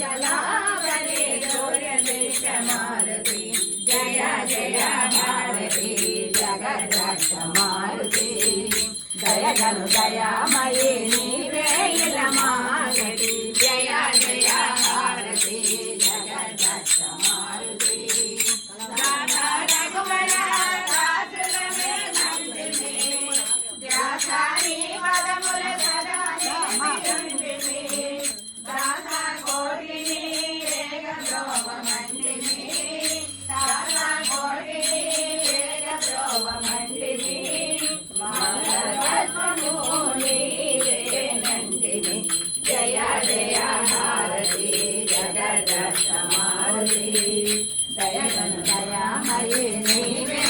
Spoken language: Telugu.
చలావరి సూర్యదేశ మారుతి జయ జయ భారతి జగద్రక్ష మారుతి దయగను దయామయీ నీవే ఇలమాగటి జయ జయ భారతి జగద్రక్ష మారుతి దాదా రఘువర రాజులమే నందిని వ్యాసాని పదముల సదా దాదా కోటిని వేగ ద్రోవ మండిని దాదా కోటిని వేగ ద్రోవ మండిని నందిని జయ జయ భారతి జగద్రక్ష మారుతి దయగను దయామయీ నీవే